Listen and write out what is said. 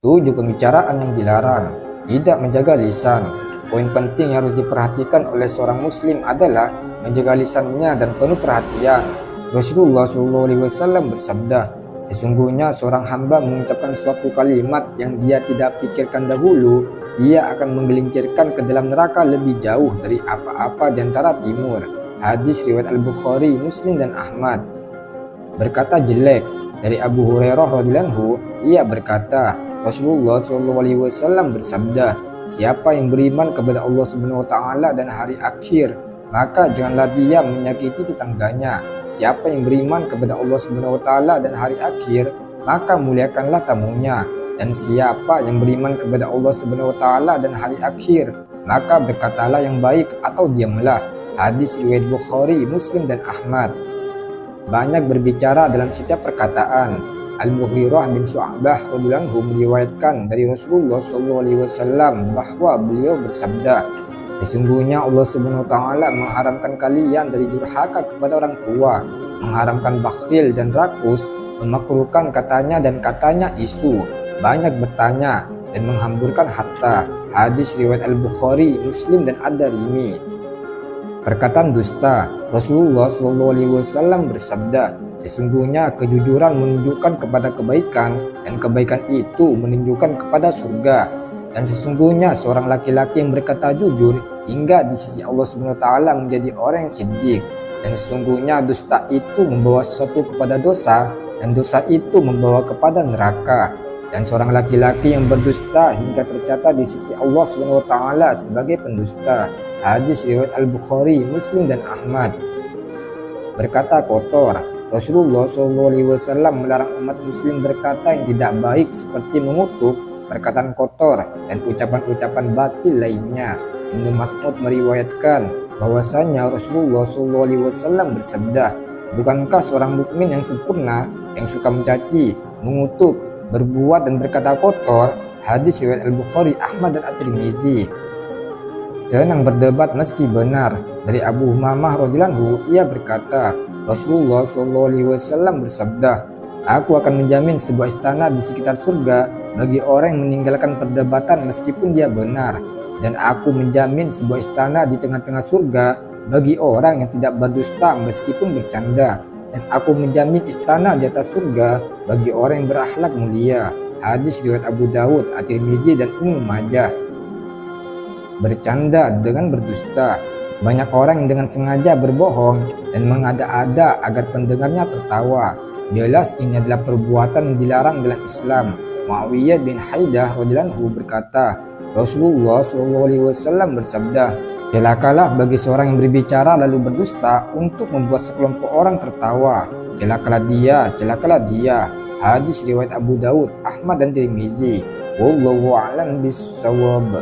7. Pembicaraan yang dilarang. Tidak menjaga lisan. Poin penting yang harus diperhatikan oleh seorang muslim adalah menjaga lisannya dan penuh perhatian. Rasulullah SAW bersabda, sesungguhnya seorang hamba mengucapkan suatu kalimat yang dia tidak pikirkan dahulu, dia akan menggelincirkan ke dalam neraka lebih jauh dari apa-apa di antara timur. Hadis riwayat Al-Bukhari, Muslim dan Ahmad. Berkata jelek. Dari Abu Hurairah radhiyallahu anhu, ia berkata, Rasulullah SAW bersabda, siapa yang beriman kepada Allah Subhanahu wa taala dan hari akhir, maka janganlah dia menyakiti tetangganya. Siapa yang beriman kepada Allah Subhanahu wa taala dan hari akhir, maka muliakanlah tamunya. Dan siapa yang beriman kepada Allah Subhanahu wa taala dan hari akhir, maka berkatalah yang baik atau diamlah. Hadis riwayat Bukhari, Muslim dan Ahmad. Banyak berbicara dalam setiap perkataan. Al-Mughirah bin Syu'bah radhiyallahu anhu meriwayatkan dari Rasulullah SAW bahwa beliau bersabda, sesungguhnya Allah Subhanahu wa taala mengharamkan kalian dari durhaka kepada orang tua, mengharamkan bakhil dan rakus, memakruhkan katanya dan katanya isu, banyak bertanya dan menghamburkan harta. Hadis riwayat Al-Bukhari, Muslim dan Ad-Darimi. Perkataan dusta. Rasulullah SAW bersabda, sesungguhnya kejujuran menunjukkan kepada kebaikan dan kebaikan itu menunjukkan kepada surga. Dan sesungguhnya seorang laki-laki yang berkata jujur hingga di sisi Allah SWT menjadi orang yang siddiq. Dan sesungguhnya dusta itu membawa sesuatu kepada dosa dan dosa itu membawa kepada neraka. Dan seorang laki-laki yang berdusta hingga tercatat di sisi Allah SWT sebagai pendusta. Hadis riwayat Al-Bukhari, Muslim dan Ahmad. Berkata kotor. Rasulullah SAW melarang umat muslim berkata yang tidak baik seperti mengutuk, perkataan kotor, dan ucapan-ucapan batil lainnya. Ibnu Mas'ud meriwayatkan bahwasanya Rasulullah SAW bersabda, bukankah seorang mukmin yang sempurna yang suka mencaci, mengutuk, berbuat dan berkata kotor? Hadis riwayat Al-Bukhari, Ahmad dan At-Tirmizi. Senang berdebat meski benar. Dari Abu Umamah radhiyallahu anhu, ia berkata, Rasulullah SAW bersabda, aku akan menjamin sebuah istana di sekitar surga bagi orang yang meninggalkan perdebatan meskipun dia benar, dan aku menjamin sebuah istana di tengah-tengah surga bagi orang yang tidak berdusta meskipun bercanda, dan aku menjamin istana di atas surga bagi orang yang berakhlak mulia. Hadis riwayat Abu Dawud, At-Tirmidzi dan Ibnu Majah. Bercanda dengan berdusta. Banyak orang yang dengan sengaja berbohong dan mengada-ada agar pendengarnya tertawa. Jelas ini adalah perbuatan yang dilarang dalam Islam. Muawiyah bin Haidah radhiyallahu anhu berkata, Rasulullah SAW bersabda, celakalah bagi seorang yang berbicara lalu berdusta untuk membuat sekelompok orang tertawa. Celakalah dia, celakalah dia. Hadis riwayat Abu Daud, Ahmad dan Tirmizi. Wallahu a'lam bishawab.